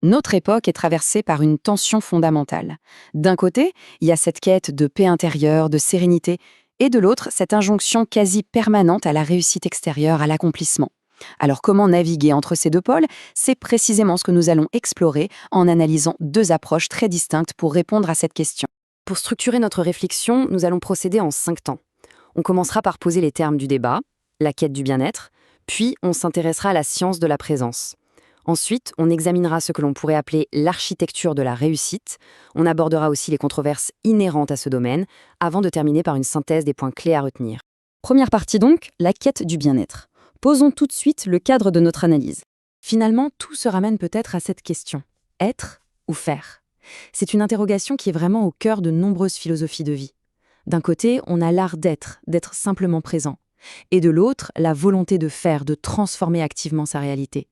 Notre époque est traversée par une tension fondamentale. D'un côté, il y a cette quête de paix intérieure, de sérénité, et de l'autre, cette injonction quasi permanente à la réussite extérieure, à l'accomplissement. Alors comment naviguer entre ces deux pôles? C'est précisément ce que nous allons explorer en analysant deux approches très distinctes pour répondre à cette question. Pour structurer notre réflexion, nous allons procéder en 5 temps. On commencera par poser les termes du débat, la quête du bien-être, puis on s'intéressera à la science de la présence. Ensuite, on examinera ce que l'on pourrait appeler l'architecture de la réussite. On abordera aussi les controverses inhérentes à ce domaine, avant de terminer par une synthèse des points clés à retenir. Première partie donc, la quête du bien-être. Posons tout de suite le cadre de notre analyse. Finalement, tout se ramène peut-être à cette question. Être ou faire? C'est une interrogation qui est vraiment au cœur de nombreuses philosophies de vie. D'un côté, on a l'art d'être simplement présent. Et de l'autre, la volonté de faire, de transformer activement sa réalité.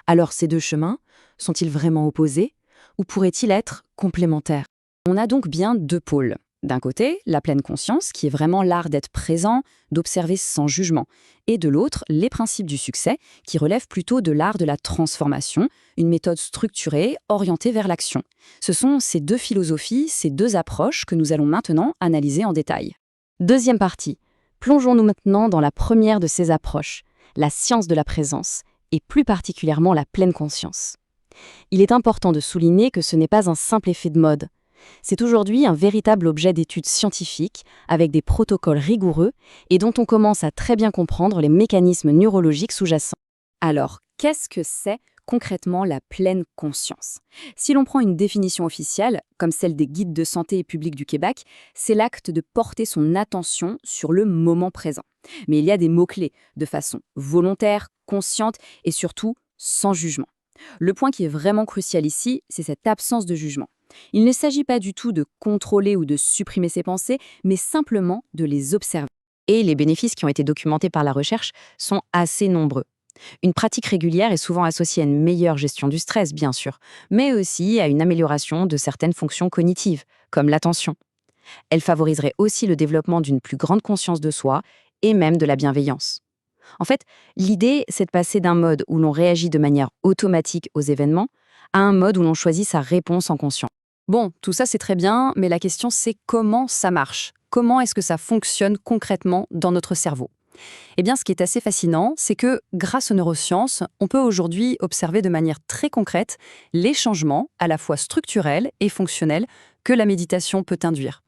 Alors ces deux chemins, sont-ils vraiment opposés ou pourraient-ils être complémentaires? On a donc bien deux pôles. D'un côté, la pleine conscience, qui est vraiment l'art d'être présent, d'observer sans jugement. Et de l'autre, les principes du succès, qui relèvent plutôt de l'art de la transformation, une méthode structurée, orientée vers l'action. Ce sont ces deux philosophies, ces deux approches que nous allons maintenant analyser en détail. Deuxième partie. Plongeons-nous maintenant dans la première de ces approches, la science de la présence, et plus particulièrement la pleine conscience. Il est important de souligner que ce n'est pas un simple effet de mode. C'est aujourd'hui un véritable objet d'étude scientifique, avec des protocoles rigoureux, et dont on commence à très bien comprendre les mécanismes neurologiques sous-jacents. Alors, qu'est-ce que c'est concrètement la pleine conscience? Si l'on prend une définition officielle, comme celle des guides de santé publique du Québec, c'est l'acte de porter son attention sur le moment présent. Mais il y a des mots-clés, de façon volontaire, consciente et surtout sans jugement. Le point qui est vraiment crucial ici, c'est cette absence de jugement. Il ne s'agit pas du tout de contrôler ou de supprimer ses pensées, mais simplement de les observer. Et les bénéfices qui ont été documentés par la recherche sont assez nombreux. Une pratique régulière est souvent associée à une meilleure gestion du stress, bien sûr, mais aussi à une amélioration de certaines fonctions cognitives, comme l'attention. Elle favoriserait aussi le développement d'une plus grande conscience de soi et même de la bienveillance. En fait, l'idée, c'est de passer d'un mode où l'on réagit de manière automatique aux événements à un mode où l'on choisit sa réponse en conscience. Bon, tout ça c'est très bien, mais la question c'est comment ça marche? Comment est-ce que ça fonctionne concrètement dans notre cerveau? Eh bien, ce qui est assez fascinant, c'est que, grâce aux neurosciences, on peut aujourd'hui observer de manière très concrète les changements, à la fois structurels et fonctionnels, que la méditation peut induire.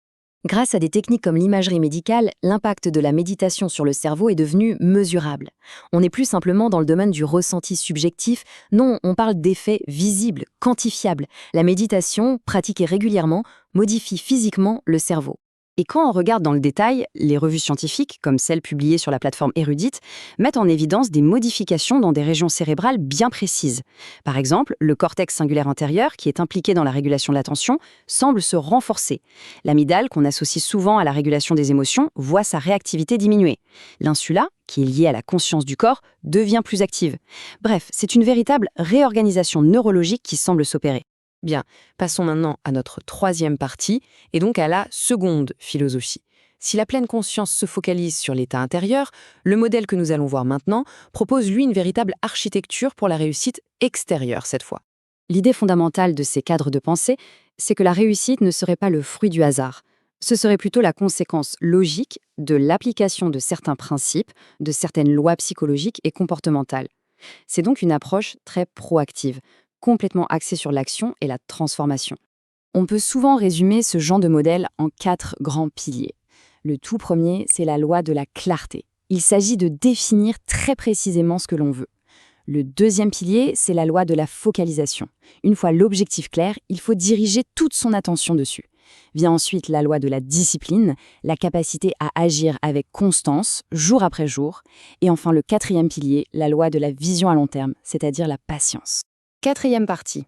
Grâce à des techniques comme l'imagerie médicale, l'impact de la méditation sur le cerveau est devenu mesurable. On n'est plus simplement dans le domaine du ressenti subjectif, non, on parle d'effets visibles, quantifiables. La méditation, pratiquée régulièrement, modifie physiquement le cerveau. Et quand on regarde dans le détail, les revues scientifiques, comme celles publiées sur la plateforme Érudite, mettent en évidence des modifications dans des régions cérébrales bien précises. Par exemple, le cortex singulaire antérieur, qui est impliqué dans la régulation de l'attention, semble se renforcer. L'amygdale, qu'on associe souvent à la régulation des émotions, voit sa réactivité diminuer. L'insula, qui est liée à la conscience du corps, devient plus active. Bref, c'est une véritable réorganisation neurologique qui semble s'opérer. Bien, passons maintenant à notre troisième partie, et donc à la seconde philosophie. Si la pleine conscience se focalise sur l'état intérieur, le modèle que nous allons voir maintenant propose lui une véritable architecture pour la réussite extérieure cette fois. L'idée fondamentale de ces cadres de pensée, c'est que la réussite ne serait pas le fruit du hasard. Ce serait plutôt la conséquence logique de l'application de certains principes, de certaines lois psychologiques et comportementales. C'est donc une approche très proactive, complètement axée sur l'action et la transformation. On peut souvent résumer ce genre de modèle en 4 grands piliers. Le tout premier, c'est la loi de la clarté. Il s'agit de définir très précisément ce que l'on veut. Le deuxième pilier, c'est la loi de la focalisation. Une fois l'objectif clair, il faut diriger toute son attention dessus. Vient ensuite la loi de la discipline, la capacité à agir avec constance, jour après jour. Et enfin le quatrième pilier, la loi de la vision à long terme, c'est-à-dire la patience. Quatrième partie.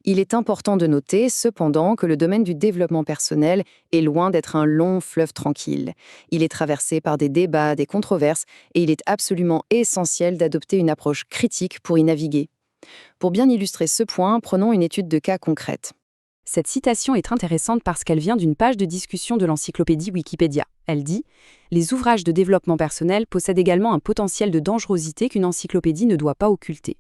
Il est important de noter, cependant, que le domaine du développement personnel est loin d'être un long fleuve tranquille. Il est traversé par des débats, des controverses, et il est absolument essentiel d'adopter une approche critique pour y naviguer. Pour bien illustrer ce point, prenons une étude de cas concrète. Cette citation est intéressante parce qu'elle vient d'une page de discussion de l'encyclopédie Wikipédia. Elle dit « Les ouvrages de développement personnel possèdent également un potentiel de dangerosité qu'une encyclopédie ne doit pas occulter. »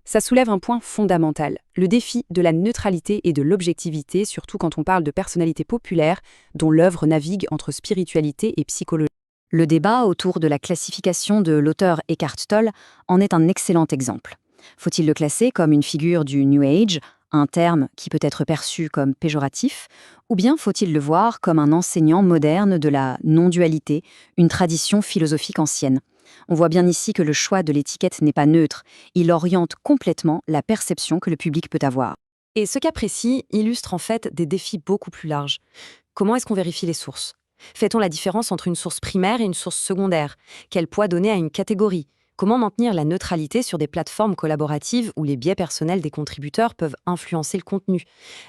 Ça soulève un point fondamental, le défi de la neutralité et de l'objectivité, surtout quand on parle de personnalités populaires dont l'œuvre navigue entre spiritualité et psychologie. Le débat autour de la classification de l'auteur Eckhart Tolle en est un excellent exemple. Faut-il le classer comme une figure du New Age, un terme qui peut être perçu comme péjoratif, ou bien faut-il le voir comme un enseignant moderne de la non-dualité, une tradition philosophique ancienne? On voit bien ici que le choix de l'étiquette n'est pas neutre, il oriente complètement la perception que le public peut avoir. Et ce cas précis illustre en fait des défis beaucoup plus larges. Comment est-ce qu'on vérifie les sources? Fait-on la différence entre une source primaire et une source secondaire? Quel poids donner à une catégorie? Comment maintenir la neutralité sur des plateformes collaboratives où les biais personnels des contributeurs peuvent influencer le contenu?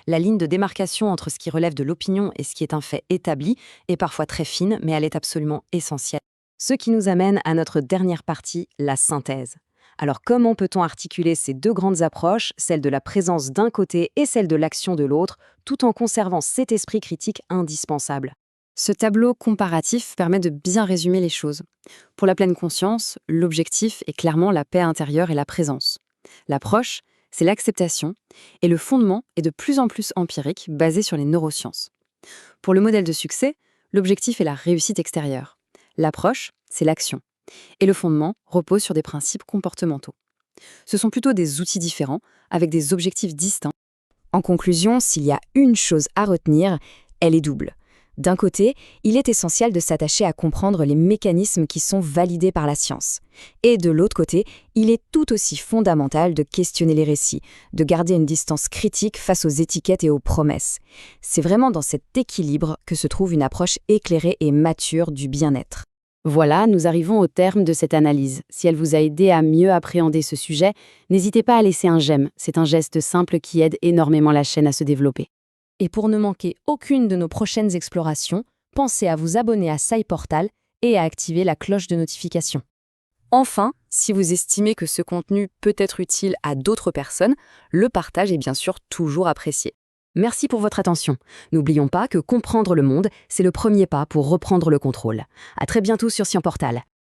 La ligne de démarcation entre ce qui relève de l'opinion et ce qui est un fait établi est parfois très fine, mais elle est absolument essentielle. Ce qui nous amène à notre dernière partie, la synthèse. Alors comment peut-on articuler ces deux grandes approches, celle de la présence d'un côté et celle de l'action de l'autre, tout en conservant cet esprit critique indispensable? Ce tableau comparatif permet de bien résumer les choses. Pour la pleine conscience, l'objectif est clairement la paix intérieure et la présence. L'approche, c'est l'acceptation, et le fondement est de plus en plus empirique, basé sur les neurosciences. Pour le modèle de succès, l'objectif est la réussite extérieure. L'approche, c'est l'action. Et le fondement repose sur des principes comportementaux. Ce sont plutôt des outils différents, avec des objectifs distincts. En conclusion, s'il y a une chose à retenir, elle est double. D'un côté, il est essentiel de s'attacher à comprendre les mécanismes qui sont validés par la science. Et de l'autre côté, il est tout aussi fondamental de questionner les récits, de garder une distance critique face aux étiquettes et aux promesses. C'est vraiment dans cet équilibre que se trouve une approche éclairée et mature du bien-être. Voilà, nous arrivons au terme de cette analyse. Si elle vous a aidé à mieux appréhender ce sujet, n'hésitez pas à laisser un j'aime. C'est un geste simple qui aide énormément la chaîne à se développer. Et pour ne manquer aucune de nos prochaines explorations, pensez à vous abonner à SciPortal et à activer la cloche de notification. Enfin, si vous estimez que ce contenu peut être utile à d'autres personnes, le partage est bien sûr toujours apprécié. Merci pour votre attention. N'oublions pas que comprendre le monde, c'est le premier pas pour reprendre le contrôle. À très bientôt sur SciPortal.